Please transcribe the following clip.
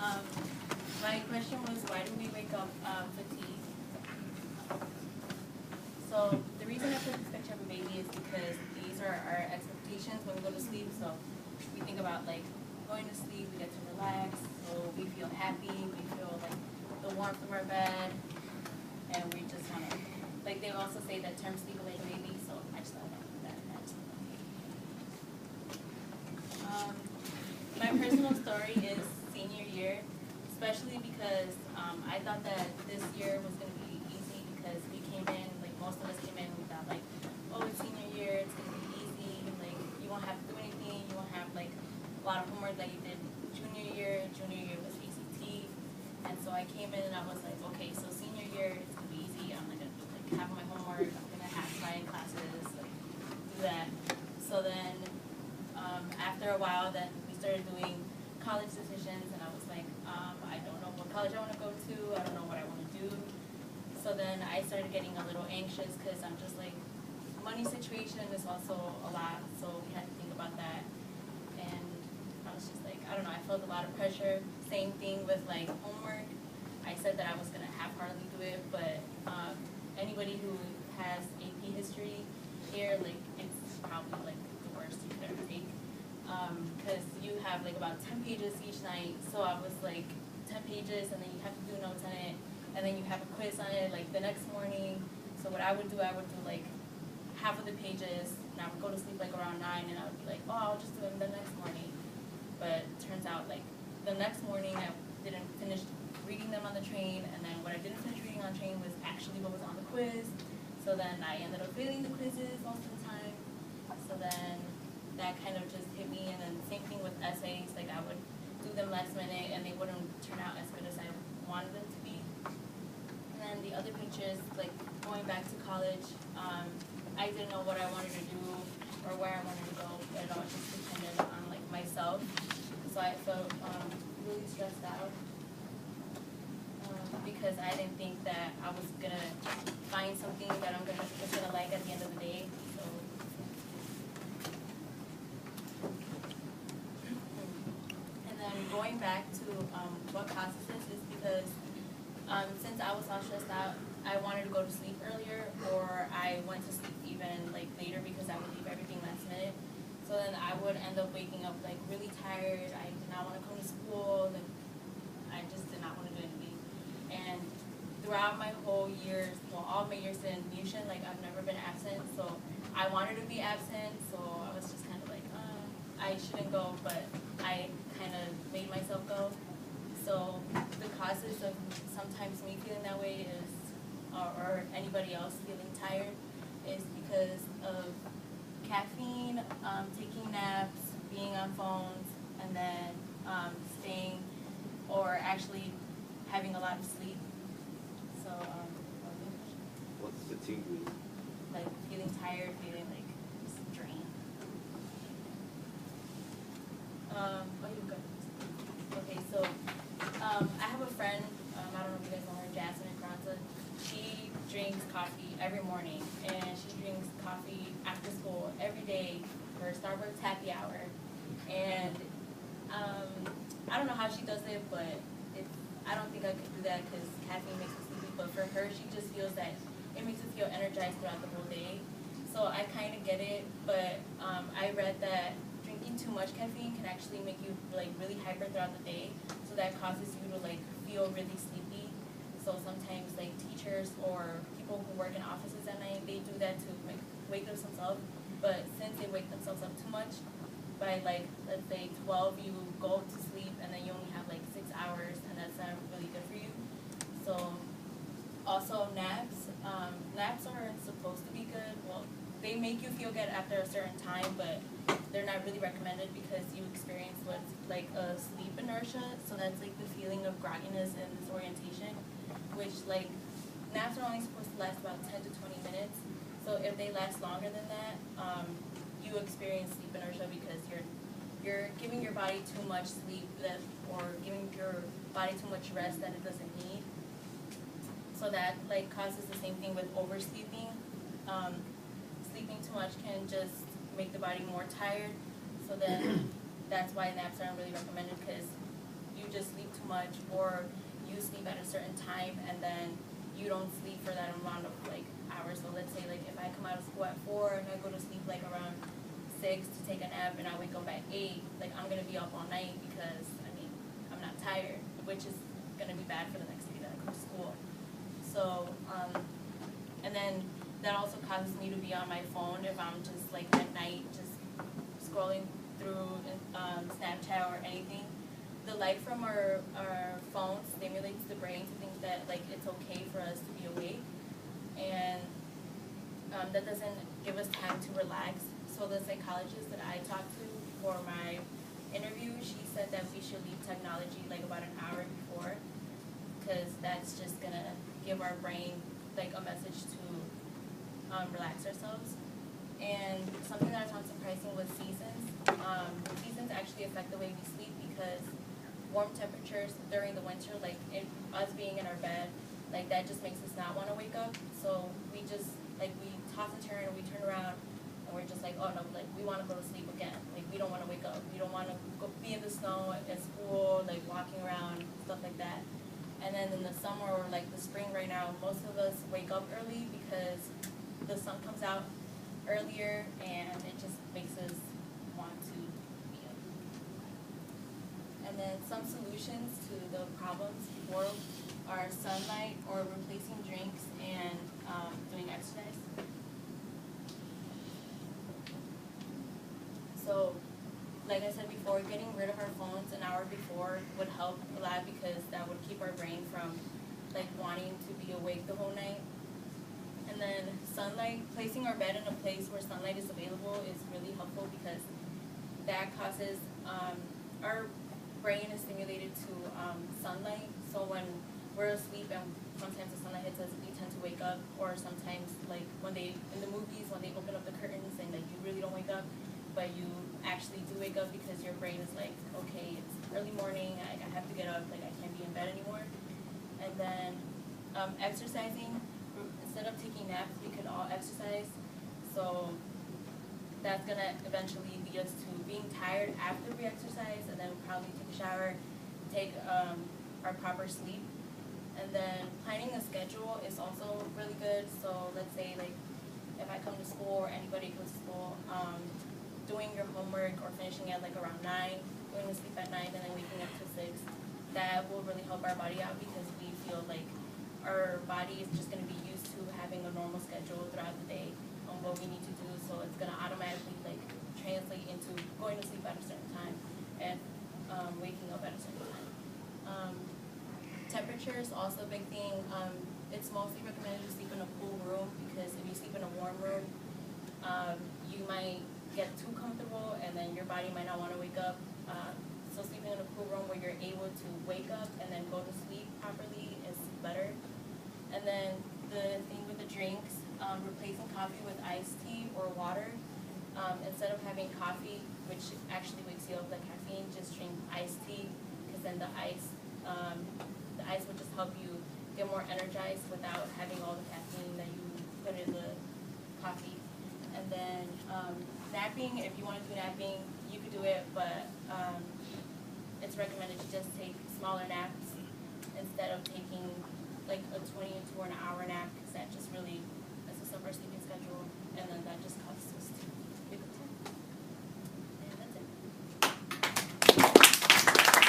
Um, my question was, why do we wake up fatigued? So the reason I took this picture of a baby is because these are our expectations when we go to sleep. So we think about like going to sleep, we get to relax, so we feel happy, we feel like the warmth of our bed, and we just want to, like they also say that term sleep like a baby, so I just thought that. My personal story is senior year, especially because I thought that this year was going to be easy because we came in, like most of us came in, we thought like, oh, it's senior year, it's going to be easy, like you won't have to do anything, you won't have like a lot of homework that you did junior year was ACT, and so I came in and I was like, okay, so senior year, it's going to be easy, I'm going to like have my homework, I'm going to have my classes, like do that. So then after a while, then we started doing college decisions, and I was like, I don't know what college I want to go to, I don't know what I want to do. So then I started getting a little anxious because I'm just like, money situation is also a lot, so we had to think about that. And I was just like, I don't know, I felt a lot of pressure. Same thing with like homework. I said that I was going to half-heartedly do it, but anybody who has AP history here, like it's probably like the worst you could ever take. Because you have like about 10 pages each night, so I was like 10 pages and then you have to do notes on it, and then you have a quiz on it like the next morning. So what I would do like half of the pages, and I would go to sleep like around 9, and I would be like, oh, I'll just do them the next morning. But it turns out like the next morning I didn't finish reading them on the train, and then what I didn't finish reading on the train was actually what was on the quiz. So then I ended up failing the quizzes most of the time. So then that kind of just hit me, and then same thing with essays, like I would do them last minute and they wouldn't turn out as good as I wanted them to be. And then the other pictures, like going back to college, I didn't know what I wanted to do or where I wanted to go, but it all just depended on like myself. So I felt really stressed out because I didn't think that I was gonna find something that I'm gonna like at the end of the day. So going back to what causes this is because since I was all stressed out, I wanted to go to sleep earlier, or I went to sleep even like later because I would leave everything last minute. So then I would end up waking up like really tired. I did not want to come to school. Like I just did not want to do anything. And throughout my whole years, well, all my years in Mushin, like I've never been absent. So I wanted to be absent. So I was just kind of like, I shouldn't go, but I kind of made myself go. So the causes of sometimes me feeling that way is, or anybody else feeling tired, is because of caffeine, taking naps, being on phones, and then staying or actually having a lot of sleep. So, what's fatigue mean? Like feeling tired, feeling like just drained. Okay, so I have a friend, I don't know if you guys know her, Jasmine Carranza. She drinks coffee every morning, and she drinks coffee after school every day for Starbucks happy hour. And I don't know how she does it, but I don't think I could do that because caffeine makes me sleepy. But for her, she just feels that it makes her feel energized throughout the whole day. So I kind of get it, but I read that drinking too much caffeine can actually make you like really hyper throughout the day, so that causes you to like feel really sleepy. So sometimes like teachers or people who work in offices at night, they do that to like wake themselves up. But since they wake themselves up too much, by like let's say 12 you go to sleep and then you only have like 6 hours, and that's not really good for you. So also naps, naps aren't supposed to be good. Well, they make you feel good after a certain time, but they're not really recommended because you experience what's like a sleep inertia. So that's like the feeling of grogginess and disorientation, which like naps are only supposed to last about 10 to 20 minutes. So if they last longer than that, you experience sleep inertia because you're giving your body too much sleep or giving your body too much rest that it doesn't need. So that like causes the same thing with oversleeping. Sleeping too much can just make the body more tired. So then that's why naps aren't really recommended, because you just sleep too much, or you sleep at a certain time and then you don't sleep for that amount of like hours. So let's say like if I come out of school at 4 and I go to sleep like around 6 to take a nap and I wake up at 8, like I'm gonna be up all night because I mean I'm not tired, which is gonna be bad for the next day that I come to school. So and then that also causes me to be on my phone if I'm just like at night just scrolling through Snapchat or anything. The light from our phones stimulates the brain to think that like it's okay for us to be awake, and that doesn't give us time to relax. So the psychologist that I talked to for my interview, she said that we should leave technology like about an hour before, because that's just gonna give our brain like a message to relax ourselves. And something that I found surprising was seasons. Seasons actually affect the way we sleep, because warm temperatures during the winter, like us being in our bed, like that just makes us not want to wake up. So we just like we toss and turn and we turn around and we're just like, oh no, like we want to go to sleep again. Like we don't want to wake up. We don't want to go be in the snow at school, like walking around, stuff like that. And then in the summer or like the spring right now, most of us wake up early because the sun comes out earlier and it just makes us want to be up. And then some solutions to the problems before are sunlight or replacing drinks and doing exercise. So, like I said before, getting rid of our phones an hour before would help a lot, because that would keep our brain from like wanting to be awake the whole night. And then sunlight, placing our bed in a place where sunlight is available is really helpful, because that causes our brain is stimulated to sunlight. So when we're asleep and sometimes the sunlight hits us, we tend to wake up. Or sometimes like when they in the movies, when they open up the curtains and like you really don't wake up, but you actually do wake up because your brain is like, okay, it's early morning, I have to get up, like I can't be in bed anymore. And then exercising, instead of taking naps, we could all exercise. So that's gonna eventually lead us to being tired after we exercise, and then probably take a shower, take our proper sleep. And then planning a schedule is also really good. So let's say like if I come to school or anybody comes to school, doing your homework or finishing at like around 9, going to sleep at 9 and then waking up to 6, that will really help our body out, because we feel like our body is just going to be used to having a normal schedule throughout the day on what we need to do. So it's going to automatically like translate into going to sleep at a certain time and waking up at a certain time. Temperature is also a big thing. It's mostly recommended to sleep in a cool room, because if you sleep in a warm room, you might get too comfortable and then your body might not want to wake up. So sleeping in a cool room where you're able to wake up and then go to sleep properly is better. And then the thing with the drinks, replacing coffee with iced tea or water. Instead of having coffee, which actually wakes you up like caffeine, just drink iced tea, because then the ice would just help you get more energized without having all the caffeine that you put in the coffee. And then napping, if you want to do napping, you could do it, but it's recommended to just take smaller naps instead of taking like a 20 to an hour nap, because that just really messes up our sleeping schedule, and then that just causes us